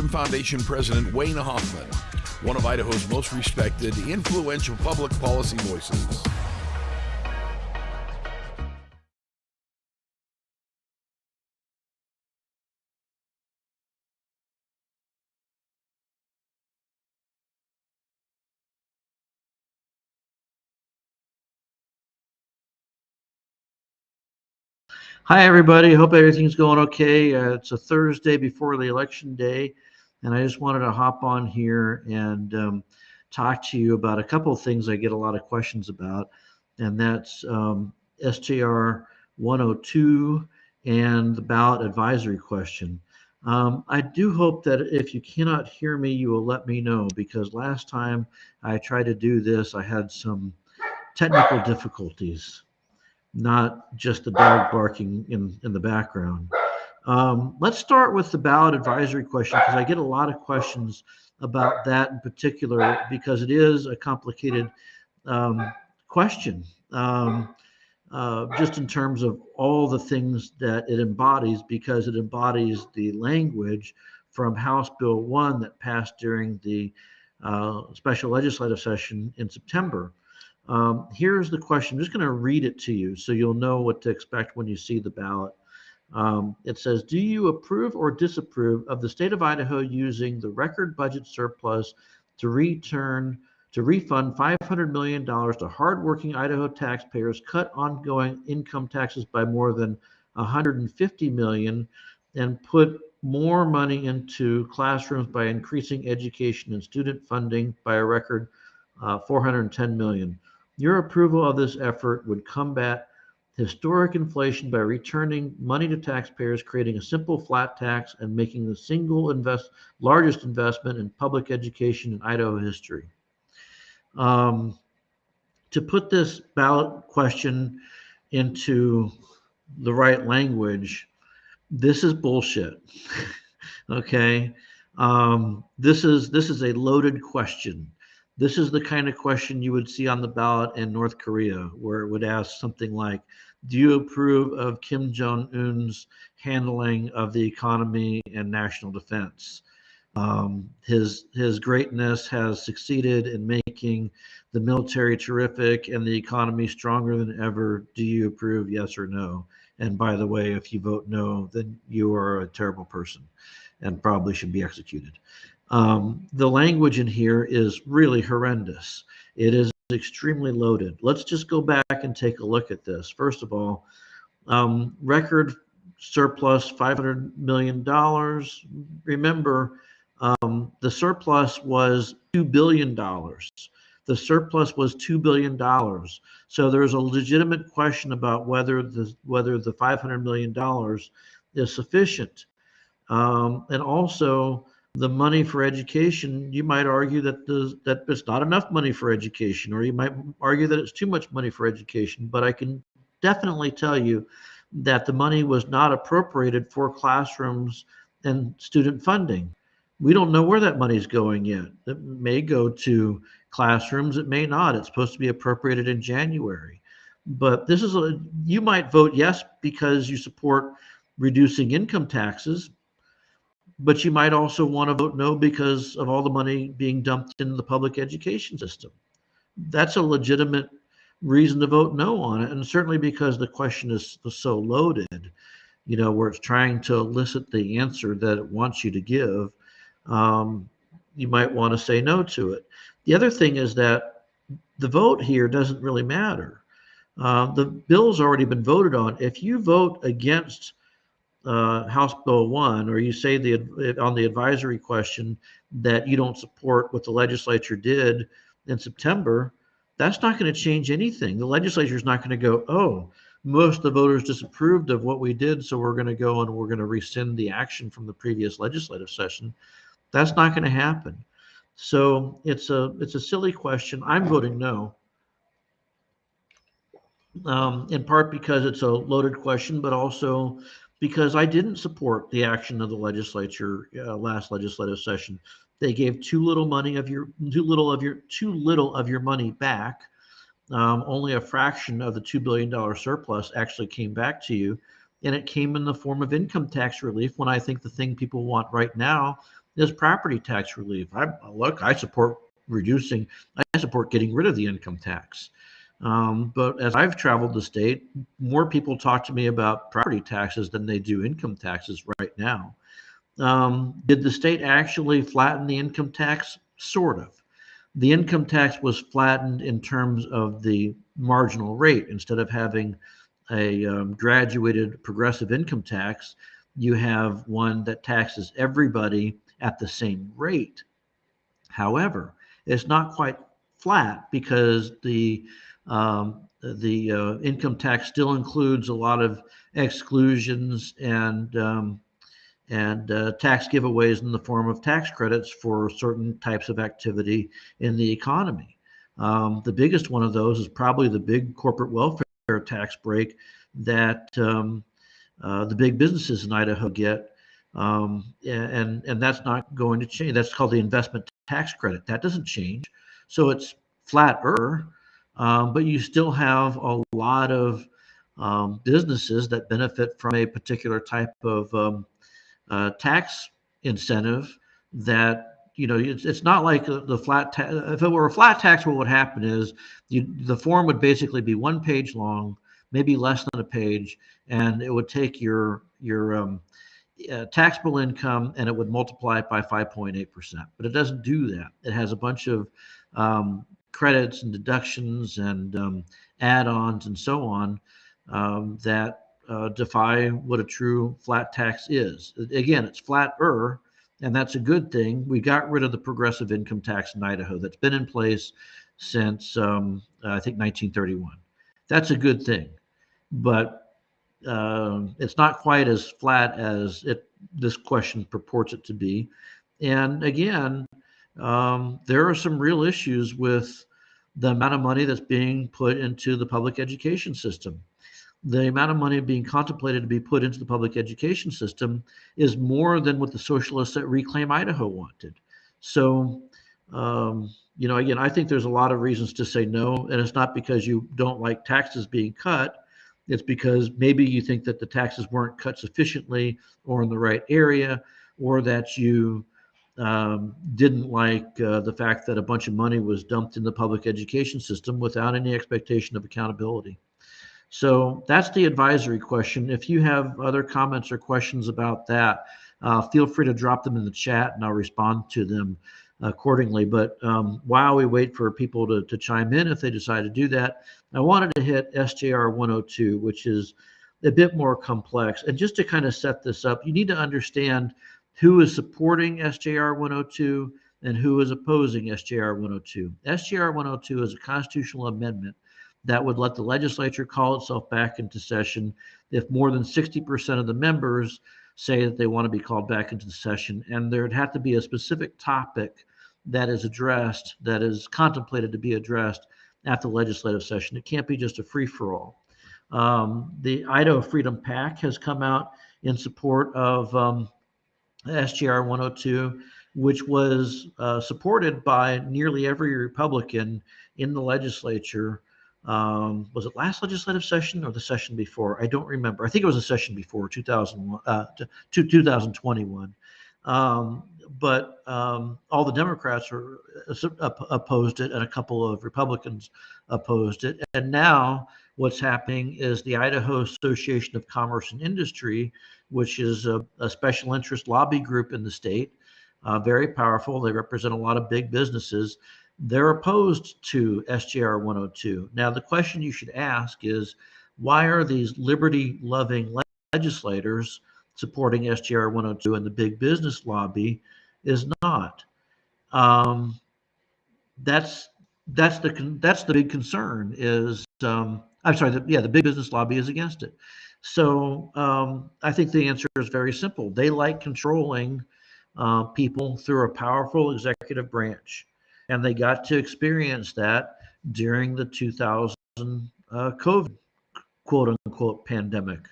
Foundation President Wayne Hoffman, one of Idaho's most respected, influential public policy voices. Hi, everybody. Hope everything's going okay. It's a Thursday before the election day, and I just wanted to hop on here and talk to you about a couple of things I get a lot of questions about, and that's SJR 102 and the ballot advisory question. I do hope that if you cannot hear me, you will let me know, because last time I tried to do this, I had some technical difficulties, not just the dog barking in the background. Let's start with the ballot advisory question, because I get a lot of questions about that in particular, because it is a complicated question, just in terms of all the things that it embodies, because it embodies the language from House Bill 1 that passed during the special legislative session in September. Here's the question. I'm just going to read it to you so you'll know what to expect when you see the ballot. It says, do you approve or disapprove of the state of Idaho using the record budget surplus to refund $500 million to hardworking Idaho taxpayers, cut ongoing income taxes by more than $150 million, and put more money into classrooms by increasing education and student funding by a record $410 million? Your approval of this effort would combat historic inflation by returning money to taxpayers, creating a simple flat tax, and making the single largest investment in public education in Idaho history. To put this ballot question into the right language, this is bullshit. Okay, this is a loaded question. This is the kind of question you would see on the ballot in North Korea, where it would ask something like, do you approve of Kim Jong-un's handling of the economy and national defense? His greatness has succeeded in making the military terrific and the economy stronger than ever. Do you approve, yes or no? And by the way, if you vote no, then you are a terrible person and probably should be executed. The language in here is really horrendous. It is extremely loaded. Let's just go back and take a look at this. First of all, record surplus $500 million. Remember, the surplus was $2 billion. The surplus was $2 billion. So there's a legitimate question about whether the $500 million is sufficient. And also, the money for education, you might argue that it's not enough money for education, or you might argue that it's too much money for education. But I can definitely tell you that the money was not appropriated for classrooms and student funding. We don't know where that money is going yet. It may go to classrooms, it may not. It's supposed to be appropriated in January. But you might vote yes because you support reducing income taxes, but you might also want to vote no because of all the money being dumped into the public education system. That's a legitimate reason to vote no on it, and certainly because the question is so loaded, where it's trying to elicit the answer that it wants you to give, you might want to say no to it. The other thing is that the vote here doesn't really matter. The bill's already been voted on. If you vote against House Bill 1, or you say on the advisory question that you don't support what the legislature did in September, that's not going to change anything. The legislature is not going to go, oh, most of the voters disapproved of what we did, so we're going to go and we're going to rescind the action from the previous legislative session. That's not going to happen. So it's a silly question. I'm voting no, in part because it's a loaded question, but also because I didn't support the action of the legislature last legislative session. They gave too little of your money back. Only a fraction of the $2 billion surplus actually came back to you, and it came in the form of income tax relief, when I think the thing people want right now is property tax relief. I support getting rid of the income tax. But as I've traveled the state, more people talk to me about property taxes than they do income taxes right now. Did the state actually flatten the income tax? Sort of. The income tax was flattened in terms of the marginal rate. Instead of having a graduated progressive income tax, you have one that taxes everybody at the same rate. However, it's not quite flat because the income tax still includes a lot of exclusions and tax giveaways in the form of tax credits for certain types of activity in the economy. The biggest one of those is probably the big corporate welfare tax break that the big businesses in Idaho get. And that's not going to change. That's called the investment tax credit. That doesn't change. So it's flatter, but you still have a lot of businesses that benefit from a particular type of tax incentive that, it's not like the flat tax. If it were a flat tax, what would happen is the form would basically be 1 page long, maybe less than a page, and it would take your taxable income and it would multiply it by 5.8%. But it doesn't do that. It has a bunch of credits and deductions and add-ons and so on that defy what a true flat tax is. Again, it's flatter, and that's a good thing. We got rid of the progressive income tax in Idaho that's been in place since I think 1931. That's a good thing, but it's not quite as flat as this question purports it to be. And again, there are some real issues with the amount of money that's being put into the public education system. The amount of money being contemplated to be put into the public education system is more than what the socialists at Reclaim Idaho wanted. So, again, I think there's a lot of reasons to say no, and it's not because you don't like taxes being cut. It's because maybe you think that the taxes weren't cut sufficiently or in the right area, or that you didn't like the fact that a bunch of money was dumped in the public education system without any expectation of accountability. So that's the advisory question. If you have other comments or questions about that, feel free to drop them in the chat and I'll respond to them accordingly. But while we wait for people to chime in, if they decide to do that, I wanted to hit SJR 102, which is a bit more complex. And just to kind of set this up, you need to understand who is supporting SJR 102 and who is opposing SJR 102. SJR 102 is a constitutional amendment that would let the legislature call itself back into session if more than 60% of the members say that they want to be called back into the session. And there'd have to be a specific topic that is addressed, that is contemplated to be addressed at the legislative session. It can't be just a free-for-all. The Idaho Freedom PAC has come out in support of SJR 102, which was supported by nearly every Republican in the legislature. Was it last legislative session or the session before? I don't remember. I think it was a session before 2021. But all the Democrats opposed it, and a couple of Republicans opposed it. And now what's happening is the Idaho Association of Commerce and Industry, which is a special interest lobby group in the state, very powerful. They represent a lot of big businesses. They're opposed to SJR 102. Now, the question you should ask is, why are these liberty-loving legislators supporting SJR 102 and the big business lobby is not? That's the big concern. The big business lobby is against it. So I think the answer is very simple. They like controlling people through a powerful executive branch. And they got to experience that during the 2000 COVID quote unquote pandemic.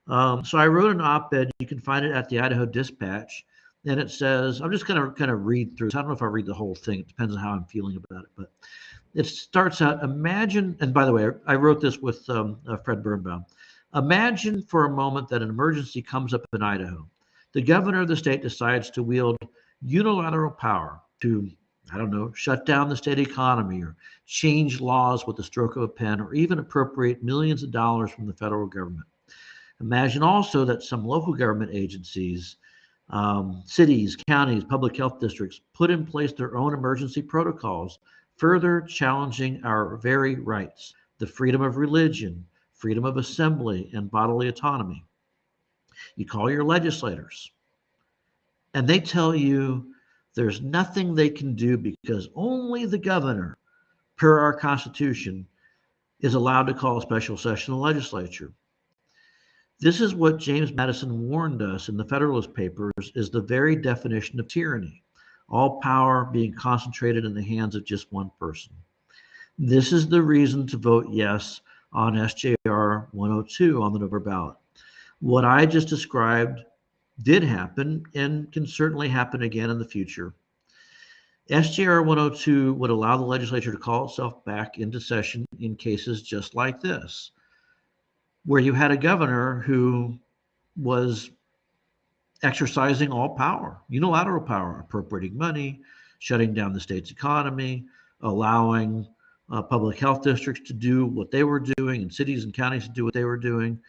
So I wrote an op-ed. You can find it at the Idaho Dispatch. And it says, I'm just going to kind of read through. I don't know if I'll read the whole thing. It depends on how I'm feeling about it. But it starts out, imagine, and by the way, I wrote this with Fred Birnbaum. Imagine for a moment that an emergency comes up in Idaho. The governor of the state decides to wield unilateral power to, I don't know, shut down the state economy or change laws with the stroke of a pen or even appropriate millions of dollars from the federal government. Imagine also that some local government agencies, cities, counties, public health districts put in place their own emergency protocols, further challenging our very rights, the freedom of religion, freedom of assembly, and bodily autonomy. You call your legislators, and they tell you there's nothing they can do because only the governor, per our Constitution, is allowed to call a special session of the legislature. This is what James Madison warned us in the Federalist Papers is the very definition of tyranny, all power being concentrated in the hands of just one person. This is the reason to vote yes on SJR 102 on the November ballot. What I just described did happen and can certainly happen again in the future. SJR 102 would allow the legislature to call itself back into session in cases just like this, where you had a governor who was exercising all power, unilateral power, appropriating money, shutting down the state's economy, allowing public health districts to do what they were doing and cities and counties to do what they were doing,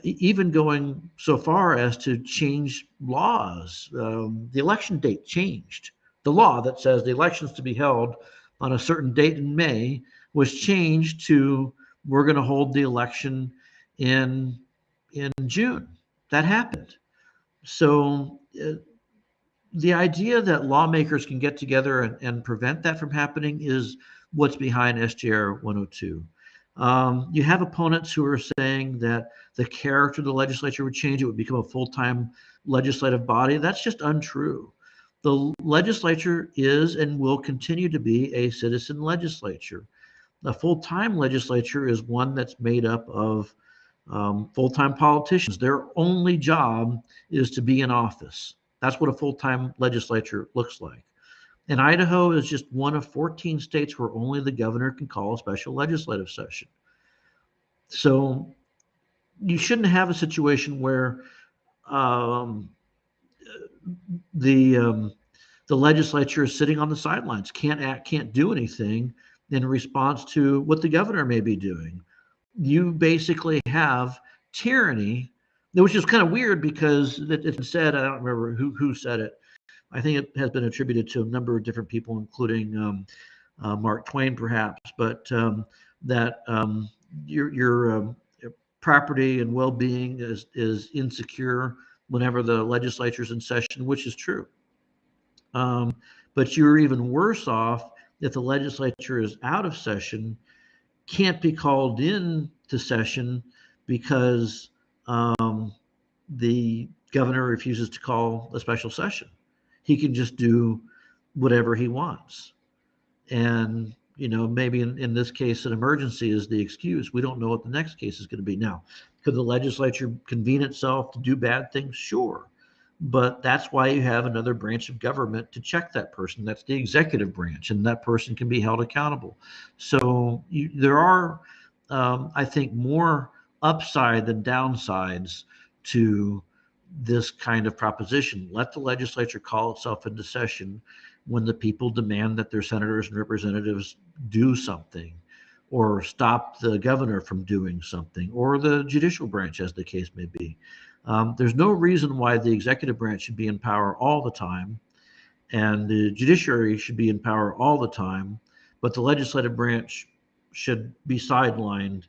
even going so far as to change laws. The election date changed. The law that says the election's to be held on a certain date in May was changed to we're going to hold the election in June. That happened. So the idea that lawmakers can get together and prevent that from happening is what's behind SJR 102. You have opponents who are saying that the character of the legislature would change. It would become a full-time legislative body. That's just untrue. The legislature is and will continue to be a citizen legislature. A full-time legislature is one that's made up of full-time politicians. Their only job is to be in office. That's what a full-time legislature looks like. And Idaho is just one of 14 states where only the governor can call a special legislative session. So you shouldn't have a situation where the legislature is sitting on the sidelines, can't do anything in response to what the governor may be doing. You basically have tyranny, which is kind of weird because it said, I don't remember who said it. I think it has been attributed to a number of different people, including Mark Twain, perhaps, but that your property and well-being is insecure whenever the legislature is in session, which is true. But you're even worse off if the legislature is out of session, can't be called in to session because the governor refuses to call a special session. He can just do whatever he wants. And, maybe in this case, an emergency is the excuse. We don't know what the next case is going to be. Now, could the legislature convene itself to do bad things? Sure. But that's why you have another branch of government to check that person. That's the executive branch, and that person can be held accountable. So there are, I think, more upside than downsides to this kind of proposition. Let the legislature call itself into session when the people demand that their senators and representatives do something, or stop the governor from doing something, or the judicial branch, as the case may be. There's no reason why the executive branch should be in power all the time, and the judiciary should be in power all the time, but the legislative branch should be sidelined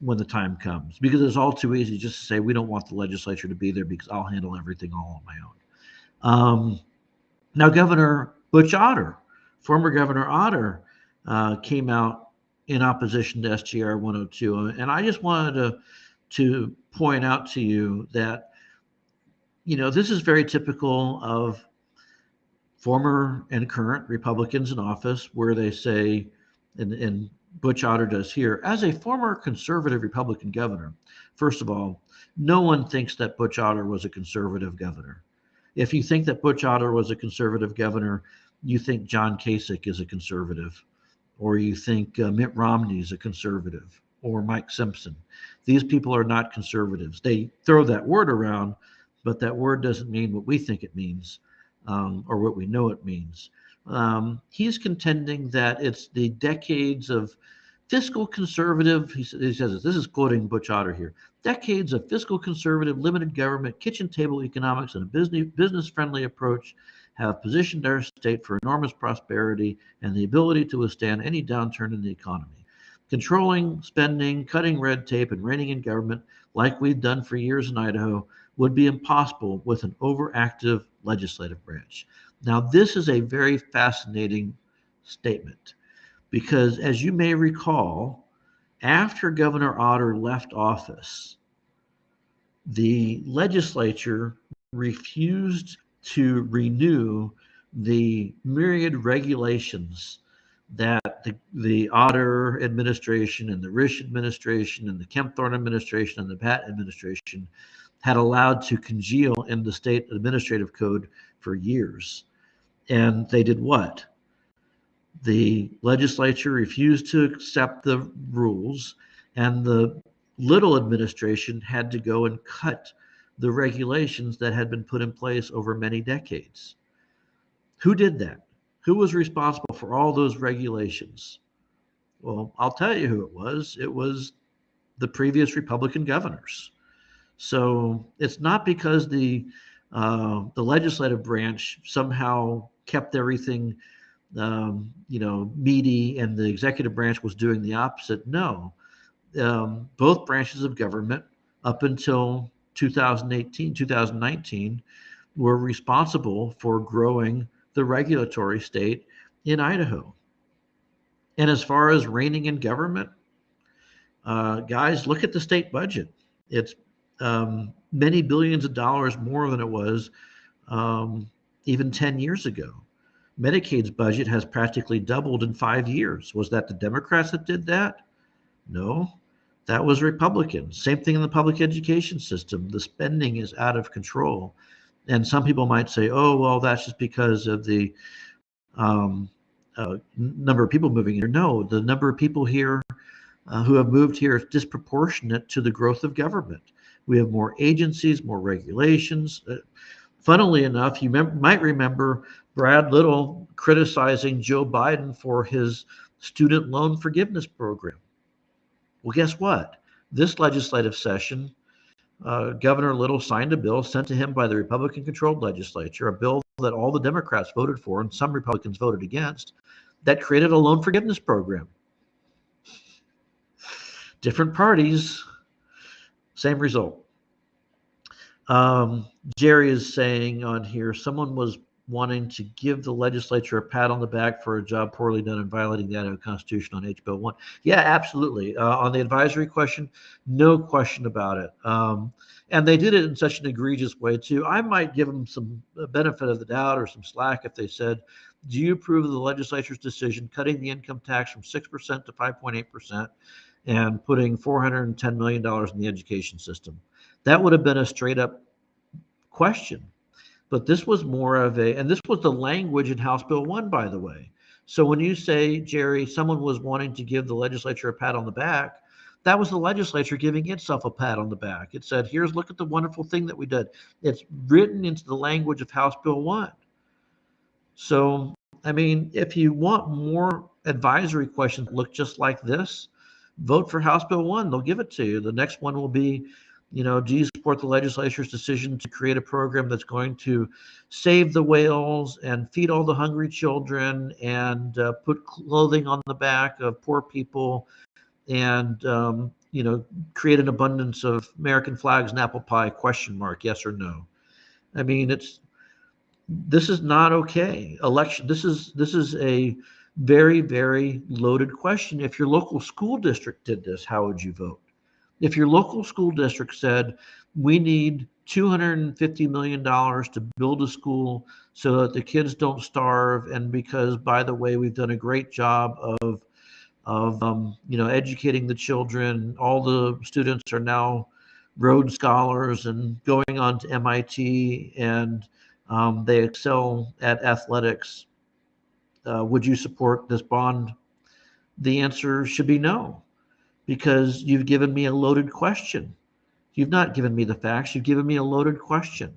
when the time comes, because it's all too easy just to say we don't want the legislature to be there because I'll handle everything all on my own. Now, Governor Butch Otter, former Governor Otter, came out in opposition to SJR 102, and I just wanted to point out to you that, this is very typical of former and current Republicans in office, where they say, and Butch Otter does here, as a former conservative Republican governor, first of all, no one thinks that Butch Otter was a conservative governor. If you think that Butch Otter was a conservative governor, you think John Kasich is a conservative, or you think Mitt Romney is a conservative, or Mike Simpson. These people are not conservatives. They throw that word around, but that word doesn't mean what we think it means, or what we know it means. He's contending that it's the decades of fiscal conservative, he says this is quoting Butch Otter here, decades of fiscal conservative, limited government, kitchen table economics, and a business-friendly approach have positioned our state for enormous prosperity and the ability to withstand any downturn in the economy. Controlling spending, cutting red tape, and reining in government, like we've done for years in Idaho, would be impossible with an overactive legislative branch. Now, this is a very fascinating statement because, as you may recall, after Governor Otter left office, the legislature refused to renew the myriad regulations that the Otter administration and the Risch administration and the Kempthorne administration and the Pat administration had allowed to congeal in the state administrative code for years. And they did what? The legislature refused to accept the rules, and the Little administration had to go and cut the regulations that had been put in place over many decades. Who did that? Who was responsible for all those regulations? Well, I'll tell you who it was. It was the previous Republican governors. So it's not because the legislative branch somehow kept everything meaty and the executive branch was doing the opposite. No, both branches of government up until 2018, 2019 were responsible for growing the regulatory state in Idaho. And as far as reigning in government, guys, look at the state budget. It's many billions of dollars more than it was even 10 years ago. Medicaid's budget has practically doubled in 5 years. Was that the Democrats that did that? No, that was Republicans. Same thing in the public education system. The spending is out of control. And some people might say, oh, well, that's just because of the number of people moving here. No, the number of people here who have moved here is disproportionate to the growth of government. We have more agencies, more regulations. Funnily enough, you might remember Brad Little criticizing Joe Biden for his student loan forgiveness program. Well, guess what? This legislative session, Governor Little signed a bill sent to him by the Republican-controlled legislature, a bill that all the Democrats voted for and some Republicans voted against, that created a loan forgiveness program. Different parties, same result. Jerry is saying on here, someone was wanting to give the legislature a pat on the back for a job poorly done and violating the Idaho Constitution on H. Bill 1. Yeah, absolutely. On the advisory question, no question about it. And they did it in such an egregious way, too. I might give them some benefit of the doubt or some slack if they said, do you approve of the legislature's decision cutting the income tax from 6% to 5.8% and putting $410 million in the education system? That would have been a straight up question. But this was more of and this was the language in House Bill 1, by the way. So when you say, Jerry, someone was wanting to give the legislature a pat on the back, that was the legislature giving itself a pat on the back. It said, look at the wonderful thing that we did. It's written into the language of House Bill 1. So, I mean, if you want more advisory questions that look just like this, vote for House Bill 1. They'll give it to you. The next one will be, do you support the legislature's decision to create a program that's going to save the whales and feed all the hungry children and put clothing on the back of poor people and, create an abundance of American flags and apple pie, ? Yes or no? I mean, this is not okay. This is a very, very loaded question. If your local school district did this, how would you vote? If your local school district said, we need $250 million to build a school so that the kids don't starve, and because, by the way, we've done a great job of educating the children, all the students are now Rhodes Scholars and going on to MIT, and they excel at athletics. Would you support this bond? The answer should be no, because you've given me a loaded question. You've not given me the facts. You've given me a loaded question.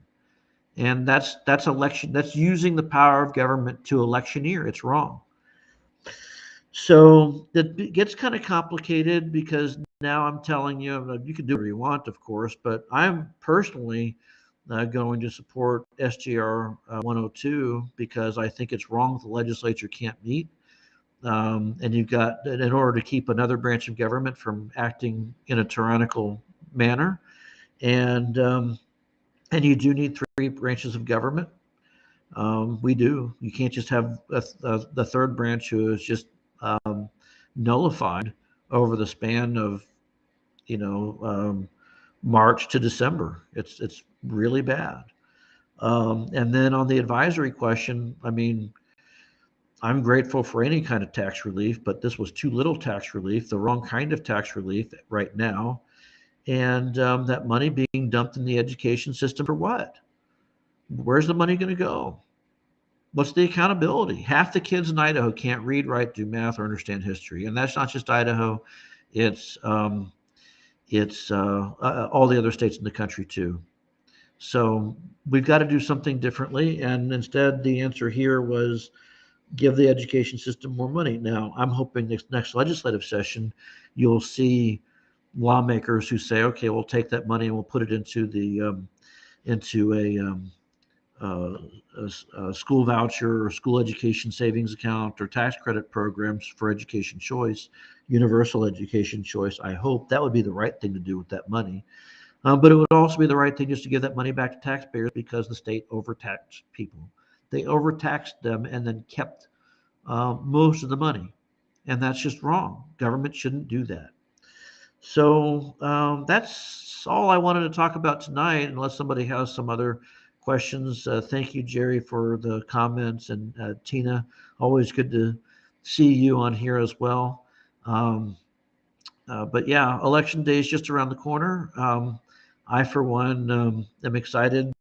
And that's election. That's using the power of government to electioneer. It's wrong. So it gets kind of complicated because now I'm telling you, you can do whatever you want, of course, but I'm personally going to support SJR 102 because I think it's wrong that the legislature can't meet. And you've got, in order to keep another branch of government from acting in a tyrannical manner. And you do need three branches of government. We do. You can't just have the third branch who is just nullified over the span of, March to December. It's really bad. And then on the advisory question, I mean, I'm grateful for any kind of tax relief, but this was too little tax relief, the wrong kind of tax relief right now. And that money being dumped in the education system for what? Where's the money going to go? What's the accountability? Half the kids in Idaho can't read, write, do math, or understand history, and that's not just Idaho; it's all the other states in the country too. So we've got to do something differently, and instead, the answer here was give the education system more money. Now, I'm hoping next legislative session, you'll see lawmakers who say, "Okay, we'll take that money and we'll put it into a school voucher or school education savings account or tax credit programs for education choice, universal education choice." I hope that would be the right thing to do with that money. But it would also be the right thing just to give that money back to taxpayers because the state overtaxed people. They overtaxed them and then kept most of the money. And that's just wrong. Government shouldn't do that. So that's all I wanted to talk about tonight, unless somebody has some other questions. Thank you, Jerry, for the comments. And Tina, always good to see you on here as well. But yeah, election day is just around the corner. I, for one, am excited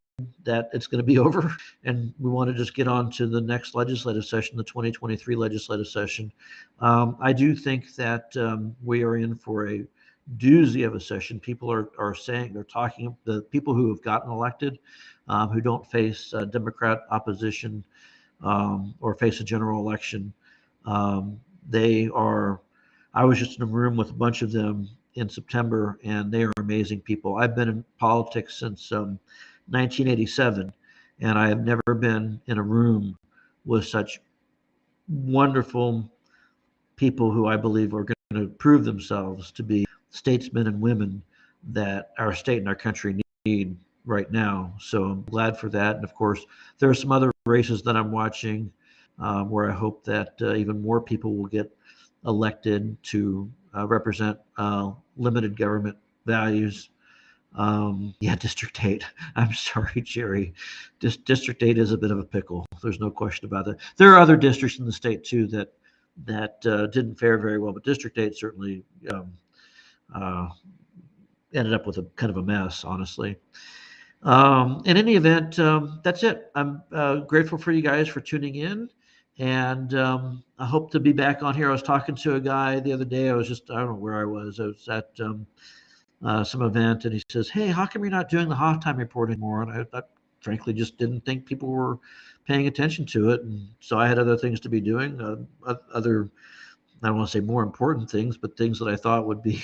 that it's going to be over, and we want to just get on to the next legislative session, the 2023 legislative session. I do think that we are in for a doozy of a session. People are saying, they're talking, the people who have gotten elected, who don't face Democrat opposition or face a general election, they are. I was just in a room with a bunch of them in September, and they are amazing people. I've been in politics since 1987, and I have never been in a room with such wonderful people who I believe are going to prove themselves to be statesmen and women that our state and our country need right now. So I'm glad for that. And of course, there are some other races that I'm watching where I hope that even more people will get elected to represent limited government values. Yeah, District 8. I'm sorry, Jerry. District 8 is a bit of a pickle. There's no question about that. There are other districts in the state too that didn't fare very well, but District 8 certainly ended up with a kind of a mess, honestly. In any event, that's it. I'm grateful for you guys for tuning in, and I hope to be back on here. I was talking to a guy the other day. I don't know where I was. I was at some event, and he says, "Hey, how come you're not doing the Hoff Time Report anymore?" And I frankly just didn't think people were paying attention to it, and so I had other things to be doing, other, I don't want to say more important things, but things that I thought would be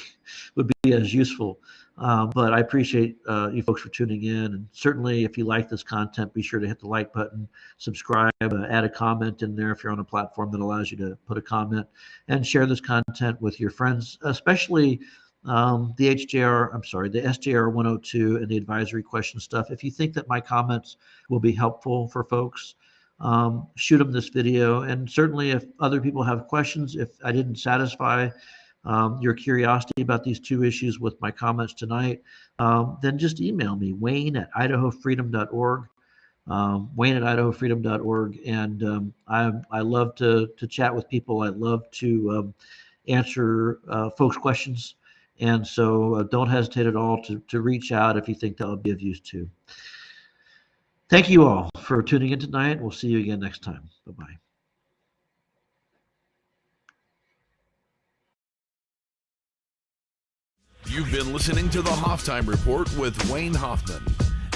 as useful. But I appreciate you folks for tuning in, and certainly if you like this content, be sure to hit the like button, subscribe, add a comment in there if you're on a platform that allows you to put a comment, and share this content with your friends, especially the SJR 102 and the advisory question stuff. If you think that my comments will be helpful for folks, shoot them this video. And certainly if other people have questions, if I didn't satisfy your curiosity about these two issues with my comments tonight, then just email me, wayne@idahofreedom.org. Wayne@idahofreedom.org. And I love to chat with people. I love to answer folks' questions. And so don't hesitate at all to reach out if you think that would be of use too. Thank you all for tuning in tonight. We'll see you again next time. Bye-bye. You've been listening to the Hoff Time Report with Wayne Hoffman.